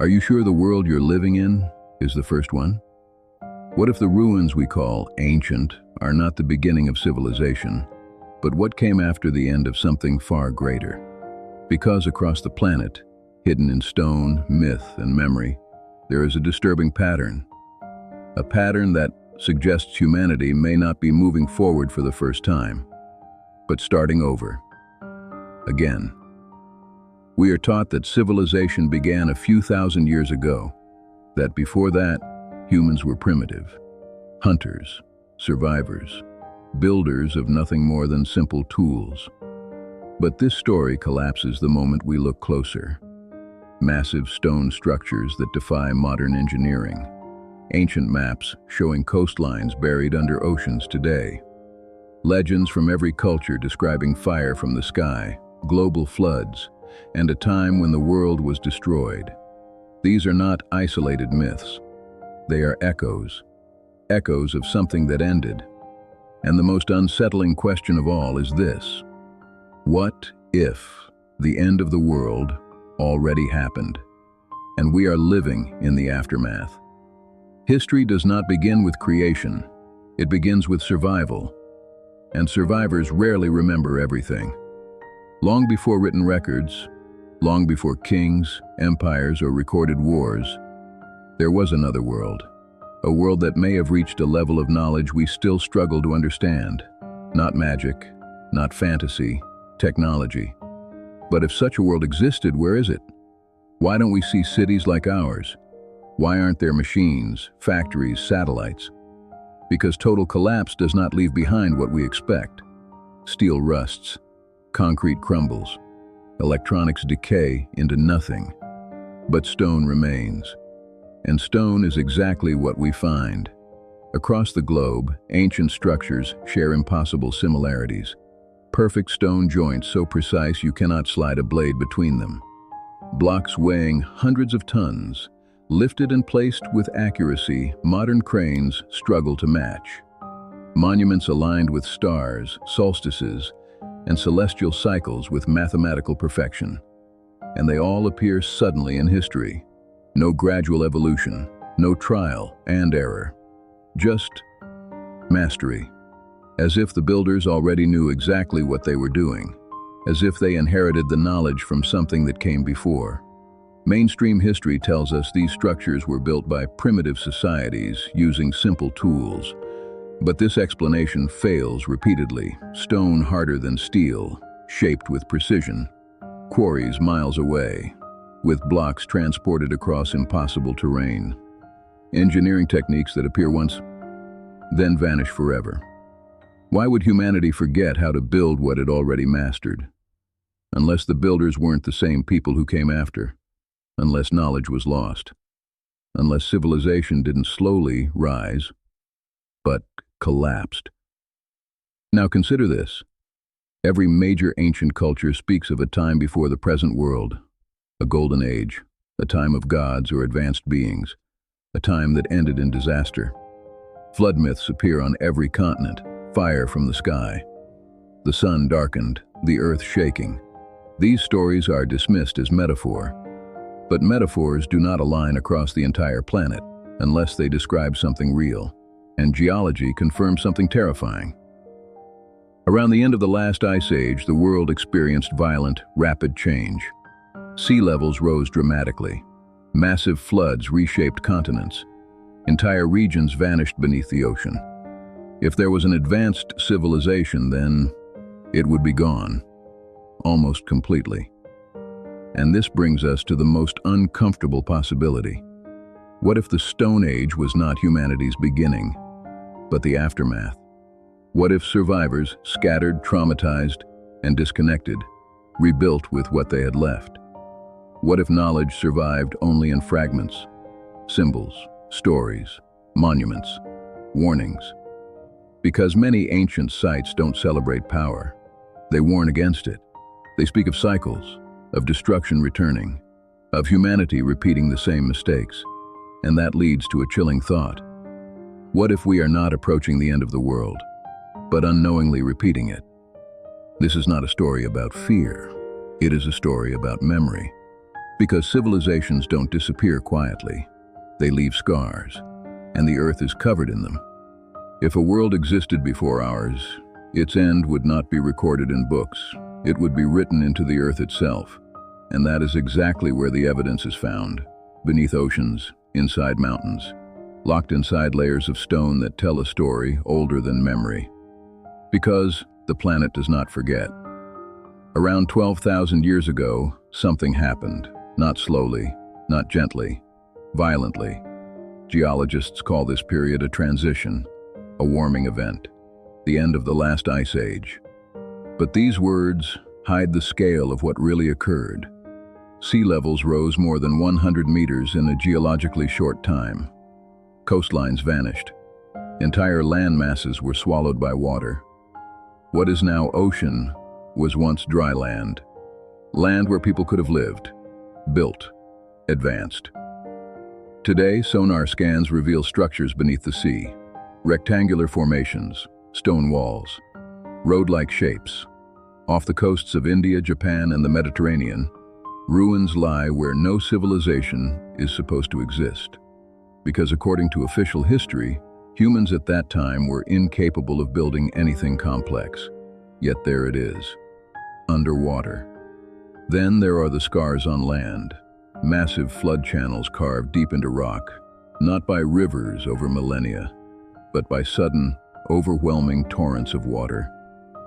Are you sure the world you're living in is the first one? What if the ruins we call ancient are not the beginning of civilization, but what came after the end of something far greater? Because across the planet, hidden in stone, myth, and memory, there is a disturbing pattern. A pattern that suggests humanity may not be moving forward for the first time, but starting over. Again. We are taught that civilization began a few thousand years ago, that before that, humans were primitive, hunters, survivors, builders of nothing more than simple tools. But this story collapses the moment we look closer. Massive stone structures that defy modern engineering, ancient maps showing coastlines buried under oceans today, legends from every culture describing fire from the sky, global floods, and a time when the world was destroyed. These are not isolated myths. They are echoes of something that ended. And the most unsettling question of all is this: what if the end of the world already happened, and we are living in the aftermath? History does not begin with creation. It begins with survival. And survivors rarely remember everything. Long before written records, long before kings, empires, or recorded wars, there was another world. A world that may have reached a level of knowledge we still struggle to understand. Not magic, not fantasy, technology. But if such a world existed, where is it? Why don't we see cities like ours? Why aren't there machines, factories, satellites? Because total collapse does not leave behind what we expect. Steel rusts, concrete crumbles, electronics decay into nothing, but stone remains. And stone is exactly what we find. Across the globe, ancient structures share impossible similarities. Perfect stone joints so precise you cannot slide a blade between them. Blocks weighing hundreds of tons, lifted and placed with accuracy modern cranes struggle to match. Monuments aligned with stars, solstices, and celestial cycles with mathematical perfection. And they all appear suddenly in history. No gradual evolution, no trial and error. Just mastery. As if the builders already knew exactly what they were doing. As if they inherited the knowledge from something that came before. Mainstream history tells us these structures were built by primitive societies using simple tools. But this explanation fails repeatedly. Stone harder than steel, shaped with precision. Quarries miles away, with blocks transported across impossible terrain. Engineering techniques that appear once, then vanish forever. Why would humanity forget how to build what it already mastered? Unless the builders weren't the same people who came after. Unless knowledge was lost. Unless civilization didn't slowly rise, but collapsed. Now consider this. Every major ancient culture speaks of a time before the present world, a golden age, a time of gods or advanced beings, a time that ended in disaster. Flood myths appear on every continent, fire from the sky, the sun darkened, the earth shaking. These stories are dismissed as metaphor, but metaphors do not align across the entire planet unless they describe something real. And geology confirms something terrifying. Around the end of the last ice age, the world experienced violent, rapid change. Sea levels rose dramatically. Massive floods reshaped continents. Entire regions vanished beneath the ocean. If there was an advanced civilization, then it would be gone, almost completely. And this brings us to the most uncomfortable possibility. What if the Stone Age was not humanity's beginning, but the aftermath? What if survivors, scattered, traumatized, and disconnected, rebuilt with what they had left? What if knowledge survived only in fragments? Symbols, stories, monuments, warnings. Because many ancient sites don't celebrate power. They warn against it. They speak of cycles, of destruction returning, of humanity repeating the same mistakes. And that leads to a chilling thought. What if we are not approaching the end of the world, but unknowingly repeating it? This is not a story about fear. It is a story about memory. Because civilizations don't disappear quietly. They leave scars, and the Earth is covered in them. If a world existed before ours, its end would not be recorded in books. It would be written into the Earth itself. And that is exactly where the evidence is found. Beneath oceans, inside mountains, locked inside layers of stone that tell a story older than memory. Because the planet does not forget. Around 12,000 years ago, something happened. Not slowly, not gently, violently. Geologists call this period a transition, a warming event, the end of the last ice age. But these words hide the scale of what really occurred. Sea levels rose more than 100 meters in a geologically short time. Coastlines vanished. Entire land masses were swallowed by water. What is now ocean was once dry land. Land where people could have lived, built, advanced. Today, sonar scans reveal structures beneath the sea. Rectangular formations, stone walls, road-like shapes. Off the coasts of India, Japan, and the Mediterranean, ruins lie where no civilization is supposed to exist. Because according to official history, humans at that time were incapable of building anything complex. Yet there it is, underwater. Then there are the scars on land, massive flood channels carved deep into rock, not by rivers over millennia, but by sudden, overwhelming torrents of water.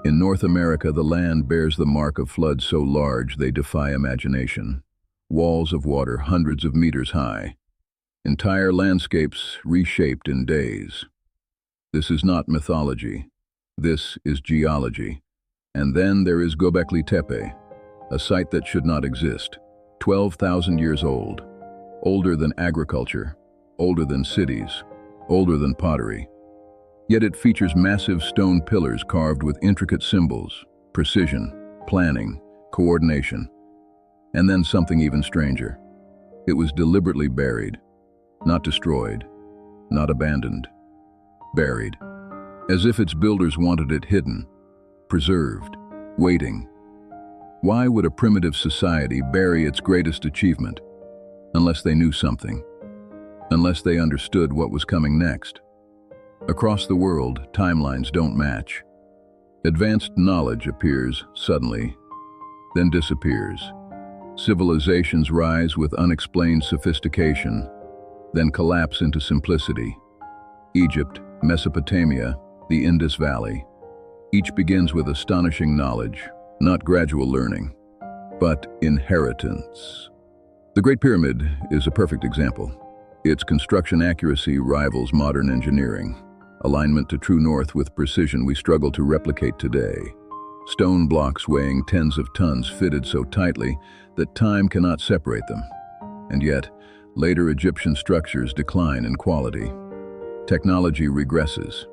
In North America, the land bears the mark of floods so large they defy imagination. Walls of water hundreds of meters high. Entire landscapes reshaped in days. This is not mythology. This is geology. And then there is Göbekli Tepe, a site that should not exist. 12,000 years old. Older than agriculture, older than cities, older than pottery. Yet it features massive stone pillars carved with intricate symbols, precision, planning, coordination. And then something even stranger. It was deliberately buried, not destroyed, not abandoned. Buried. As if its builders wanted it hidden, preserved, waiting. Why would a primitive society bury its greatest achievement? Unless they knew something. Unless they understood what was coming next. Across the world, timelines don't match. Advanced knowledge appears suddenly, then disappears. Civilizations rise with unexplained sophistication, then collapse into simplicity. Egypt, Mesopotamia, the Indus Valley. Each begins with astonishing knowledge, not gradual learning, but inheritance. The Great Pyramid is a perfect example. Its construction accuracy rivals modern engineering. Alignment to true north with precision we struggle to replicate today. Stone blocks weighing tens of tons fitted so tightly that time cannot separate them. And yet, later Egyptian structures decline in quality. Technology regresses.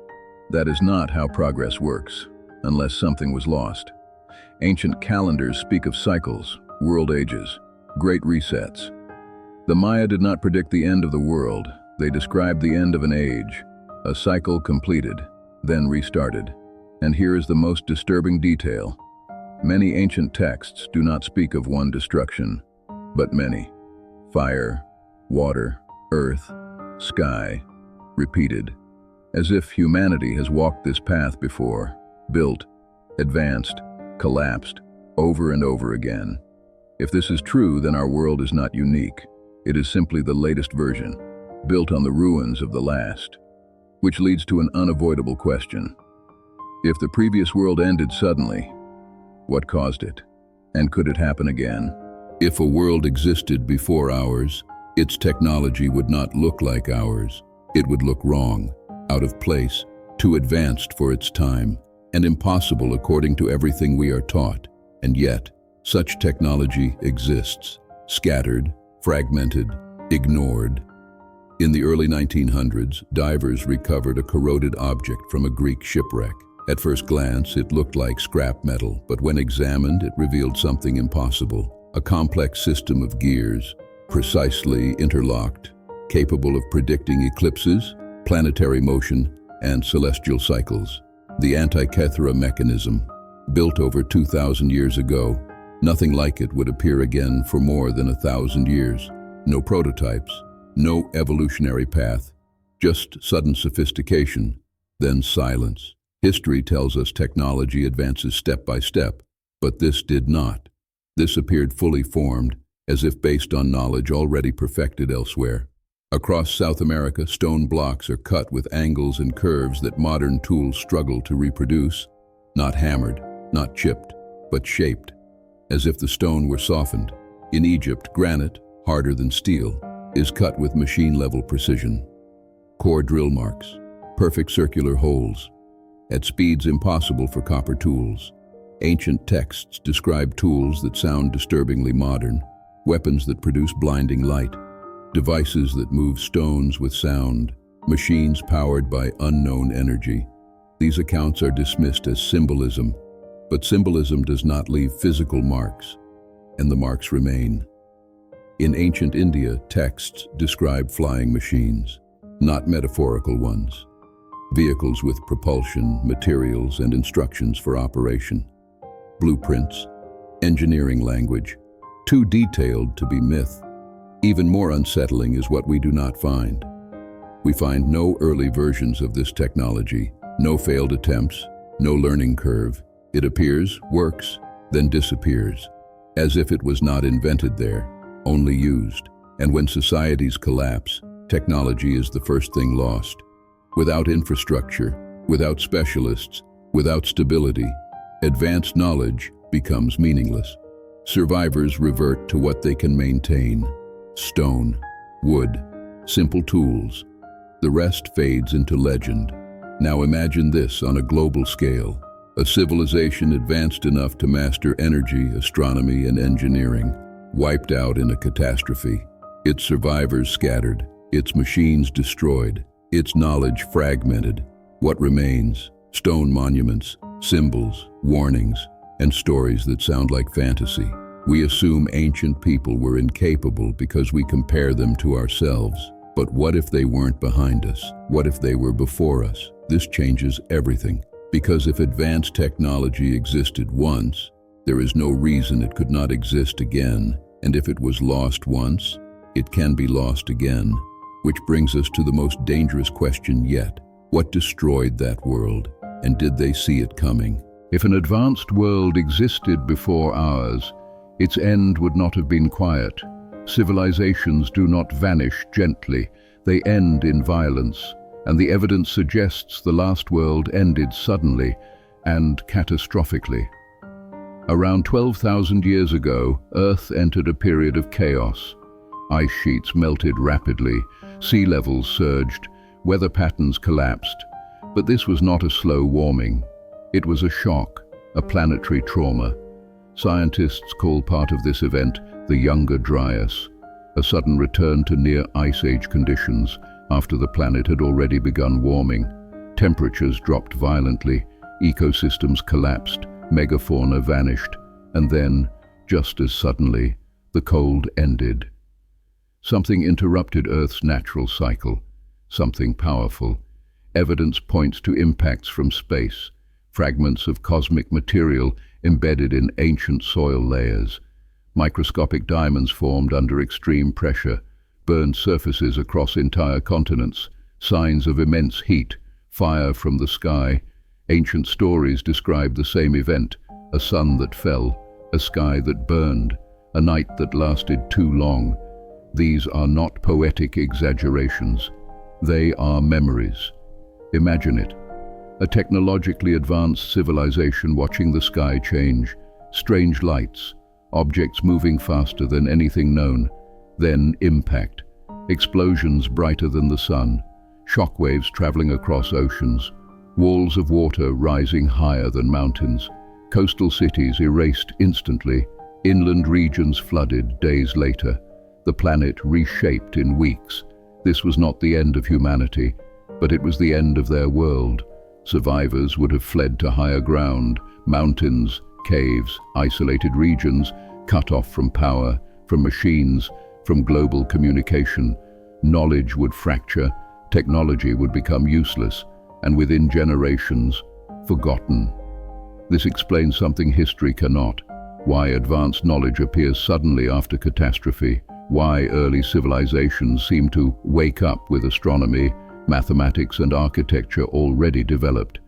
That is not how progress works, unless something was lost. Ancient calendars speak of cycles, world ages, great resets. The Maya did not predict the end of the world. They described the end of an age, a cycle completed, then restarted. And here is the most disturbing detail. Many ancient texts do not speak of one destruction, but many. Fire, water, earth, sky, repeated. As if humanity has walked this path before, built, advanced, collapsed, over and over again. If this is true, then our world is not unique. It is simply the latest version, built on the ruins of the last. Which leads to an unavoidable question. If the previous world ended suddenly, what caused it? And could it happen again? If a world existed before ours, its technology would not look like ours. It would look wrong, out of place, too advanced for its time, and impossible according to everything we are taught. And yet, such technology exists, scattered, fragmented, ignored. In the early 1900s, divers recovered a corroded object from a Greek shipwreck. At first glance, it looked like scrap metal, but when examined, it revealed something impossible. A complex system of gears, precisely interlocked, capable of predicting eclipses, planetary motion, and celestial cycles. The Antikythera mechanism, built over 2,000 years ago, Nothing like it would appear again for more than 1,000 years. No prototypes, no evolutionary path, just sudden sophistication, then silence. History tells us technology advances step by step, but this did not. This appeared fully formed, as if based on knowledge already perfected elsewhere. Across South America, stone blocks are cut with angles and curves that modern tools struggle to reproduce, not hammered, not chipped, but shaped, as if the stone were softened. In Egypt, granite, harder than steel, is cut with machine-level precision. Core drill marks, perfect circular holes, at speeds impossible for copper tools. Ancient texts describe tools that sound disturbingly modern, weapons that produce blinding light, devices that move stones with sound, machines powered by unknown energy. These accounts are dismissed as symbolism, but symbolism does not leave physical marks, and the marks remain. In ancient India, texts describe flying machines, not metaphorical ones. Vehicles with propulsion, materials, and instructions for operation. Blueprints, engineering language, too detailed to be myth. Even more unsettling is what we do not find. We find no early versions of this technology, no failed attempts, no learning curve. It appears, works, then disappears, as if it was not invented there, only used. And when societies collapse, technology is the first thing lost. Without infrastructure, without specialists, without stability, advanced knowledge becomes meaningless. Survivors revert to what they can maintain: stone, wood, simple tools. The rest fades into legend. Now imagine this on a global scale. A civilization advanced enough to master energy, astronomy, and engineering, wiped out in a catastrophe. Its survivors scattered, its machines destroyed, its knowledge fragmented. What remains? Stone monuments, symbols, warnings, and stories that sound like fantasy. We assume ancient people were incapable because we compare them to ourselves. But what if they weren't behind us? What if they were before us? This changes everything. Because if advanced technology existed once, there is no reason it could not exist again. And if it was lost once, it can be lost again. Which brings us to the most dangerous question yet. What destroyed that world? And did they see it coming? If an advanced world existed before ours, its end would not have been quiet. Civilizations do not vanish gently. They end in violence. And the evidence suggests the last world ended suddenly and catastrophically. Around 12,000 years ago, Earth entered a period of chaos. Ice sheets melted rapidly, sea levels surged, weather patterns collapsed. But this was not a slow warming. It was a shock, a planetary trauma. Scientists call part of this event the Younger Dryas, a sudden return to near Ice Age conditions after the planet had already begun warming. Temperatures dropped violently, ecosystems collapsed, megafauna vanished, and then, just as suddenly, the cold ended. Something interrupted Earth's natural cycle, something powerful. Evidence points to impacts from space, fragments of cosmic material embedded in ancient soil layers. Microscopic diamonds formed under extreme pressure, burned surfaces across entire continents, signs of immense heat, fire from the sky. Ancient stories describe the same event: a sun that fell, a sky that burned, a night that lasted too long. These are not poetic exaggerations. They are memories. Imagine it. A technologically advanced civilization watching the sky change, strange lights, objects moving faster than anything known. Then impact, explosions brighter than the sun, shockwaves traveling across oceans, walls of water rising higher than mountains, coastal cities erased instantly, inland regions flooded days later, the planet reshaped in weeks. This was not the end of humanity, but it was the end of their world. Survivors would have fled to higher ground, mountains, caves, isolated regions, cut off from power, from machines, from global communication. Knowledge would fracture, technology would become useless, and within generations, forgotten. This explains something history cannot. why advanced knowledge appears suddenly after catastrophe, why early civilizations seem to wake up with astronomy, mathematics and architecture already developed.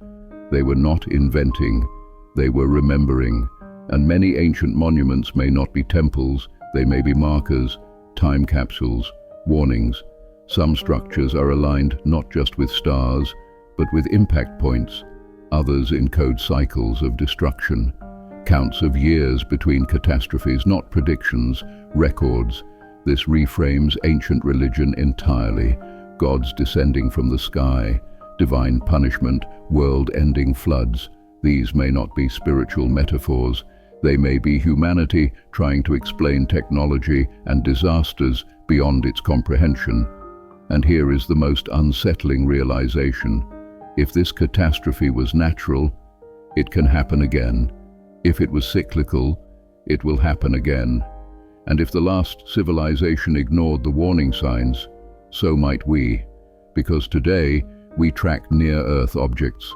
They were not inventing, they were remembering, and many ancient monuments may not be temples, they may be markers, time capsules, warnings. Some structures are aligned not just with stars, but with impact points. Others encode cycles of destruction, counts of years between catastrophes, not predictions, records. This reframes ancient religion entirely. Gods descending from the sky, divine punishment, world-ending floods. These may not be spiritual metaphors. They may be humanity trying to explain technology and disasters beyond its comprehension. And here is the most unsettling realization. If this catastrophe was natural, it can happen again. If it was cyclical, it will happen again. And if the last civilization ignored the warning signs, so might we. Because today, we track near-Earth objects.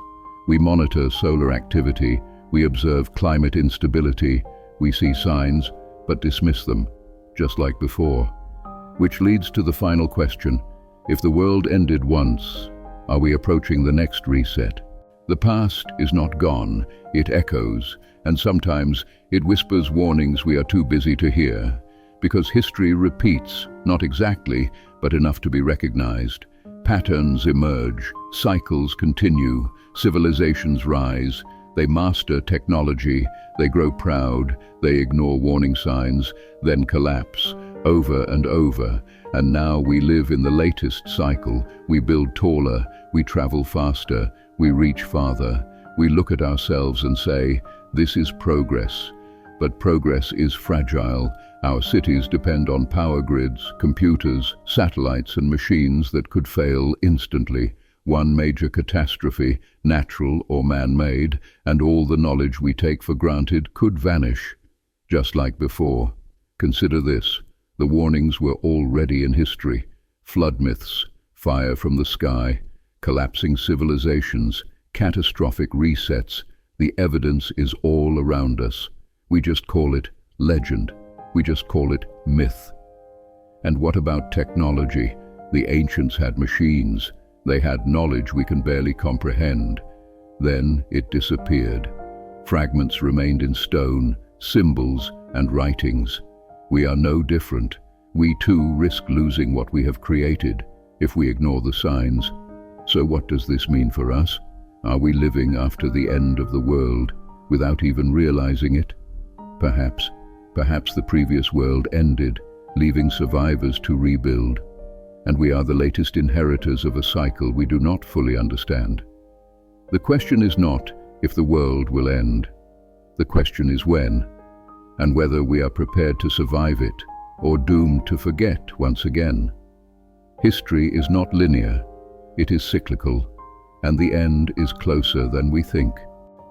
We monitor solar activity. We observe climate instability. We see signs, but dismiss them, just like before. Which leads to the final question. If the world ended once, are we approaching the next reset? The past is not gone, it echoes, and sometimes it whispers warnings we are too busy to hear. Because history repeats, not exactly, but enough to be recognized. Patterns emerge, cycles continue, civilizations rise. They master technology, they grow proud, they ignore warning signs, then collapse, over and over. And now we live in the latest cycle. We build taller, we travel faster, we reach farther. We look at ourselves and say, this is progress. But progress is fragile. Our cities depend on power grids, computers, satellites and machines that could fail instantly. One major catastrophe, natural or man-made, and all the knowledge we take for granted could vanish, just like before. Consider this. The warnings were already in history. Flood myths, fire from the sky, collapsing civilizations, catastrophic resets. The evidence is all around us. We just call it legend. We just call it myth. And what about technology? The ancients had machines. They had knowledge we can barely comprehend. Then it disappeared. Fragments remained in stone, symbols and writings. We are no different. We too risk losing what we have created if we ignore the signs. So what does this mean for us? Are we living after the end of the world without even realizing it? Perhaps the previous world ended, leaving survivors to rebuild. And we are the latest inheritors of a cycle we do not fully understand. The question is not if the world will end. The question is when, and whether we are prepared to survive it or doomed to forget once again. History is not linear, it is cyclical, and the end is closer than we think.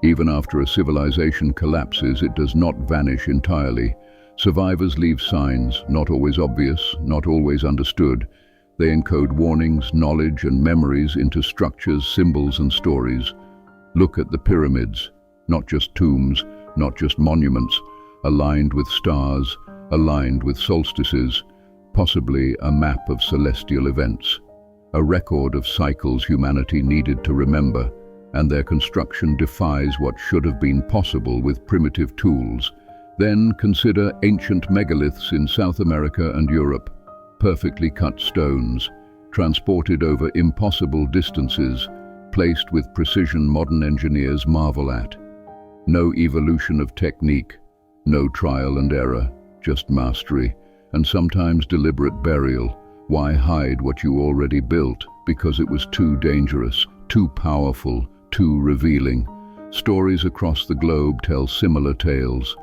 Even after a civilization collapses, it does not vanish entirely. Survivors leave signs, not always obvious, not always understood. They encode warnings, knowledge and memories into structures, symbols and stories. Look at the pyramids, not just tombs, not just monuments, aligned with stars, aligned with solstices, possibly a map of celestial events, a record of cycles humanity needed to remember, and their construction defies what should have been possible with primitive tools. Then consider ancient megaliths in South America and Europe, perfectly cut stones, transported over impossible distances, placed with precision modern engineers marvel at. No evolution of technique, no trial and error, just mastery, and sometimes deliberate burial. Why hide what you already built? Because it was too dangerous, too powerful, too revealing. Stories across the globe tell similar tales.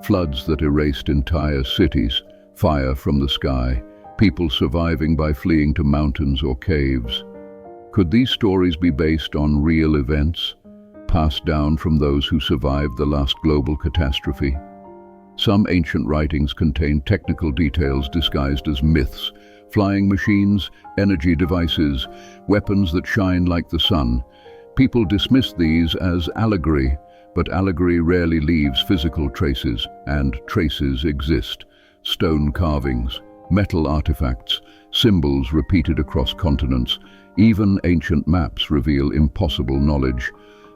Floods that erased entire cities, fire from the sky, people surviving by fleeing to mountains or caves. Could these stories be based on real events, passed down from those who survived the last global catastrophe? Some ancient writings contain technical details disguised as myths, flying machines, energy devices, weapons that shine like the sun. People dismiss these as allegory, But allegory rarely leaves physical traces, and traces exist. Stone carvings, metal artifacts, symbols repeated across continents. Even ancient maps reveal impossible knowledge.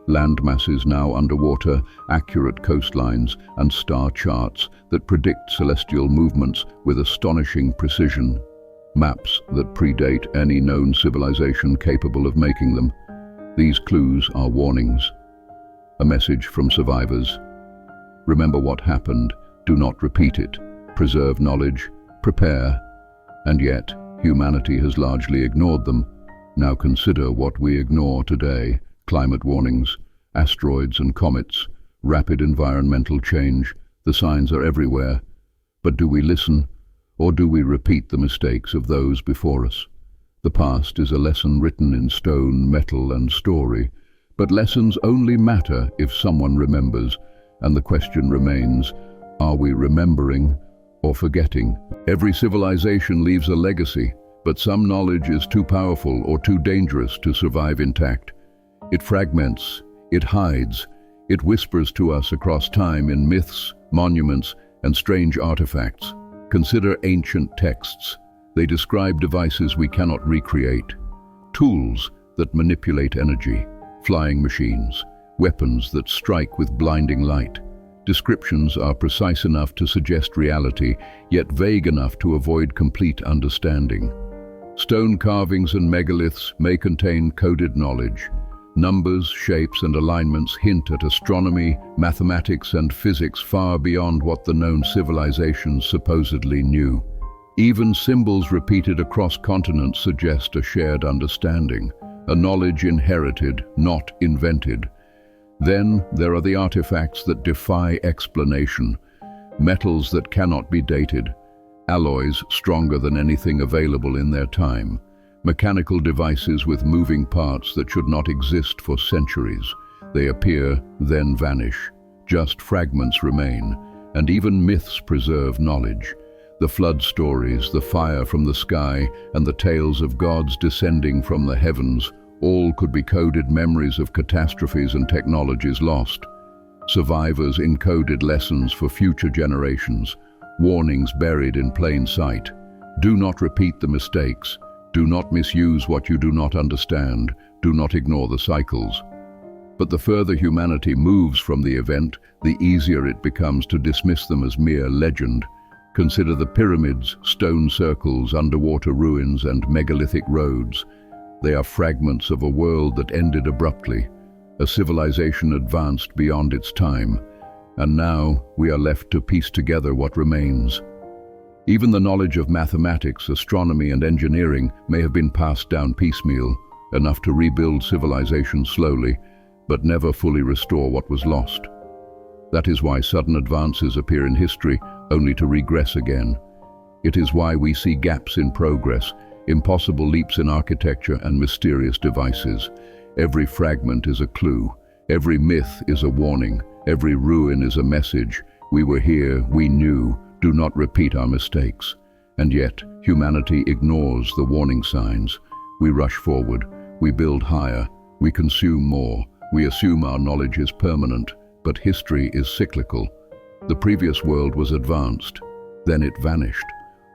Land masses now underwater, accurate coastlines, and star charts that predict celestial movements with astonishing precision. Maps that predate any known civilization capable of making them. These clues are warnings. A message from survivors. Remember what happened, do not repeat it. Preserve knowledge, prepare. And yet, humanity has largely ignored them. Now consider what we ignore today. Climate warnings, asteroids and comets, rapid environmental change. The signs are everywhere. But do we listen, or do we repeat the mistakes of those before us? The past is a lesson written in stone, metal, and story. But lessons only matter if someone remembers, and the question remains, are we remembering or forgetting? Every civilization leaves a legacy, but some knowledge is too powerful or too dangerous to survive intact. It fragments, it hides, it whispers to us across time in myths, monuments, and strange artifacts. Consider ancient texts. They describe devices we cannot recreate, tools that manipulate energy, flying machines, weapons that strike with blinding light. Descriptions are precise enough to suggest reality, yet vague enough to avoid complete understanding. Stone carvings and megaliths may contain coded knowledge. Numbers, shapes, and alignments hint at astronomy, mathematics, and physics far beyond what the known civilizations supposedly knew. Even symbols repeated across continents suggest a shared understanding, a knowledge inherited, not invented. Then there are the artifacts that defy explanation, metals that cannot be dated, alloys stronger than anything available in their time, mechanical devices with moving parts that should not exist for centuries. They appear, then vanish. Just fragments remain, and even myths preserve knowledge. The flood stories, the fire from the sky, and the tales of gods descending from the heavens, all could be coded memories of catastrophes and technologies lost. Survivors encoded lessons for future generations, warnings buried in plain sight. Do not repeat the mistakes. Do not misuse what you do not understand. Do not ignore the cycles. But the further humanity moves from the event, the easier it becomes to dismiss them as mere legend. Consider the pyramids, stone circles, underwater ruins, and megalithic roads. They are fragments of a world that ended abruptly. A civilization advanced beyond its time. And now we are left to piece together what remains. Even the knowledge of mathematics, astronomy, and engineering may have been passed down piecemeal, enough to rebuild civilization slowly, but never fully restore what was lost. That is why sudden advances appear in history, only to regress again. It is why we see gaps in progress, impossible leaps in architecture, and mysterious devices. Every fragment is a clue. Every myth is a warning. Every ruin is a message. We were here, we knew. Do not repeat our mistakes. And yet, humanity ignores the warning signs. We rush forward. We build higher. We consume more. We assume our knowledge is permanent. But history is cyclical. The previous world was advanced. Then it vanished.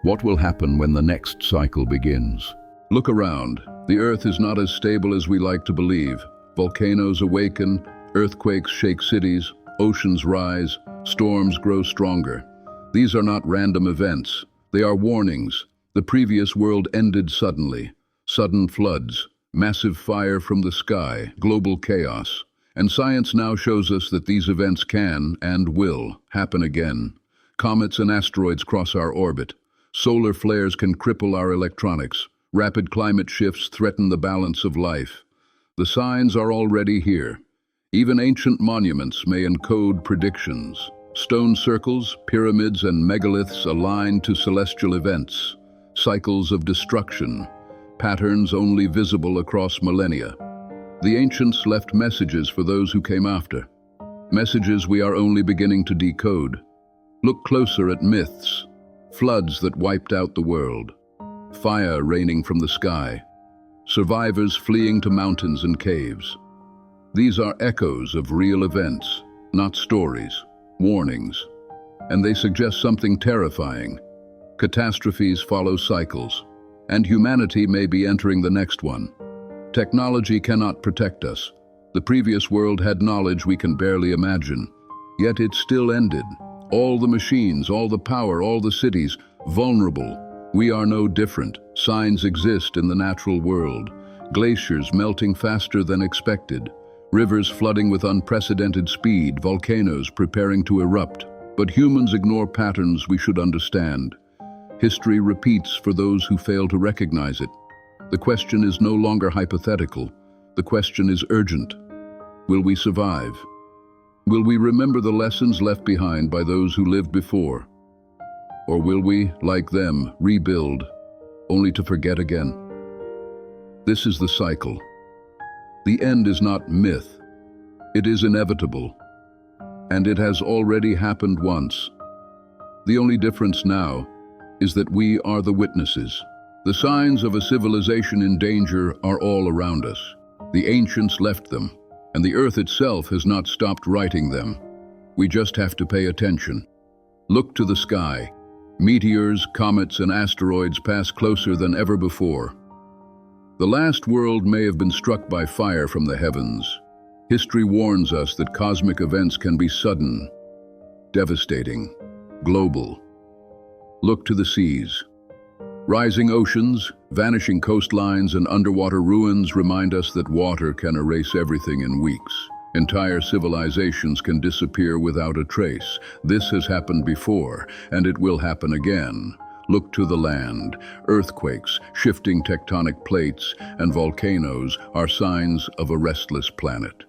What will happen when the next cycle begins? Look around. The Earth is not as stable as we like to believe. Volcanoes awaken, earthquakes shake cities, oceans rise, storms grow stronger. These are not random events. They are warnings. The previous world ended suddenly. Sudden floods, massive fire from the sky, global chaos. And science now shows us that these events can, and will, happen again. Comets and asteroids cross our orbit. Solar flares can cripple our electronics. Rapid climate shifts threaten the balance of life. The signs are already here. Even ancient monuments may encode predictions. Stone circles, pyramids, and megaliths align to celestial events. Cycles of destruction. Patterns only visible across millennia. The ancients left messages for those who came after. Messages we are only beginning to decode. Look closer at myths. Floods that wiped out the world. Fire raining from the sky. Survivors fleeing to mountains and caves. These are echoes of real events. not stories, warnings. And they suggest something terrifying. Catastrophes follow cycles, and humanity may be entering the next one. Technology cannot protect us. The previous world had knowledge we can barely imagine, yet it still ended. All the machines, all the power, all the cities, vulnerable. We are no different. Signs exist in the natural world. Glaciers melting faster than expected. Rivers flooding with unprecedented speed, volcanoes preparing to erupt. But humans ignore patterns we should understand. History repeats for those who fail to recognize it. The question is no longer hypothetical. The question is urgent. Will we survive? Will we remember the lessons left behind by those who lived before? Or will we, like them, rebuild, only to forget again? This is the cycle. The end is not myth. It is inevitable. And it has already happened once. The only difference now is that we are the witnesses. The signs of a civilization in danger are all around us. The ancients left them, and the earth itself has not stopped writing them. We just have to pay attention. Look to the sky. Meteors, comets, and asteroids pass closer than ever before. The last world may have been struck by fire from the heavens. History warns us that cosmic events can be sudden, devastating, global. Look to the seas. Rising oceans, vanishing coastlines, and underwater ruins remind us that water can erase everything in weeks. Entire civilizations can disappear without a trace. This has happened before, and it will happen again. Look to the land. Earthquakes, shifting tectonic plates, and volcanoes are signs of a restless planet.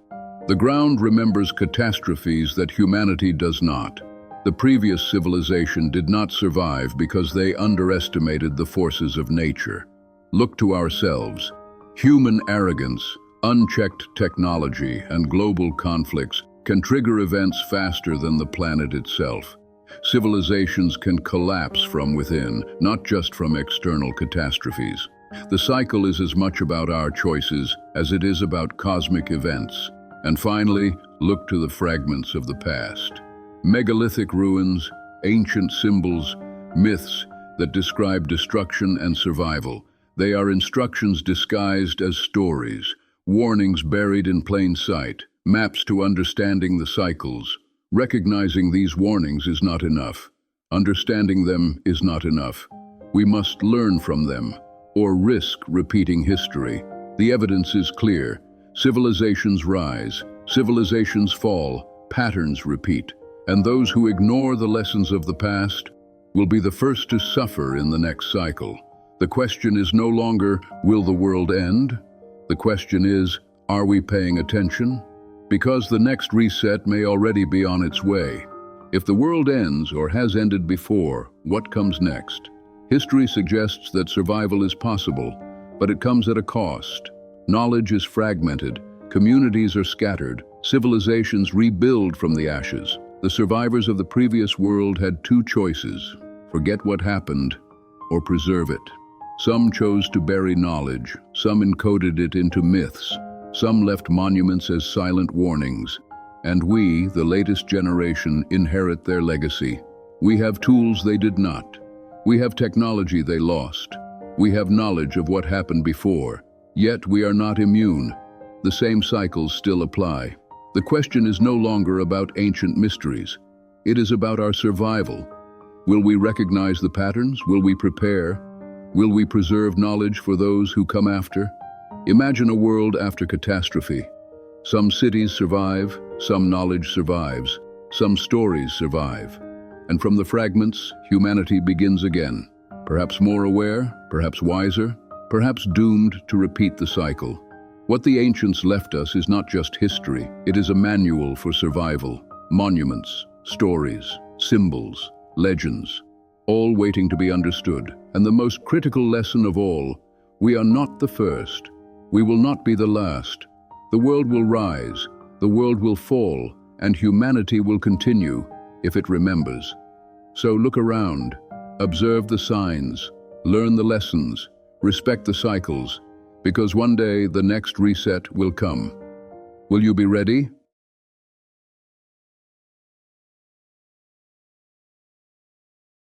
The ground remembers catastrophes that humanity does not. The previous civilization did not survive because they underestimated the forces of nature. Look to ourselves. Human arrogance, unchecked technology, and global conflicts can trigger events faster than the planet itself. Civilizations can collapse from within, not just from external catastrophes. The cycle is as much about our choices as it is about cosmic events. And finally, look to the fragments of the past. Megalithic ruins, ancient symbols, myths that describe destruction and survival. They are instructions disguised as stories, warnings buried in plain sight, maps to understanding the cycles. Recognizing these warnings is not enough. Understanding them is not enough. We must learn from them, or risk repeating history. The evidence is clear. Civilizations rise, civilizations fall, patterns repeat. And those who ignore the lessons of the past will be the first to suffer in the next cycle. The question is no longer, will the world end? The question is, are we paying attention? Because the next reset may already be on its way. If the world ends or has ended before, what comes next? History suggests that survival is possible, but it comes at a cost. Knowledge is fragmented, communities are scattered, civilizations rebuild from the ashes. The survivors of the previous world had two choices: forget what happened or preserve it. Some chose to bury knowledge, some encoded it into myths, some left monuments as silent warnings. And we, the latest generation, inherit their legacy. We have tools they did not. We have technology they lost. We have knowledge of what happened before. Yet we are not immune. The same cycles still apply. The question is no longer about ancient mysteries. It is about our survival. Will we recognize the patterns? Will we prepare? Will we preserve knowledge for those who come after? Imagine a world after catastrophe. Some cities survive, some knowledge survives, some stories survive. And from the fragments, humanity begins again. Perhaps more aware, perhaps wiser, perhaps doomed to repeat the cycle. What the ancients left us is not just history, it is a manual for survival. Monuments, stories, symbols, legends, all waiting to be understood. And the most critical lesson of all, we are not the first. We will not be the last. The world will rise, the world will fall, and humanity will continue if it remembers. So look around, observe the signs, learn the lessons, respect the cycles, because one day the next reset will come. Will you be ready?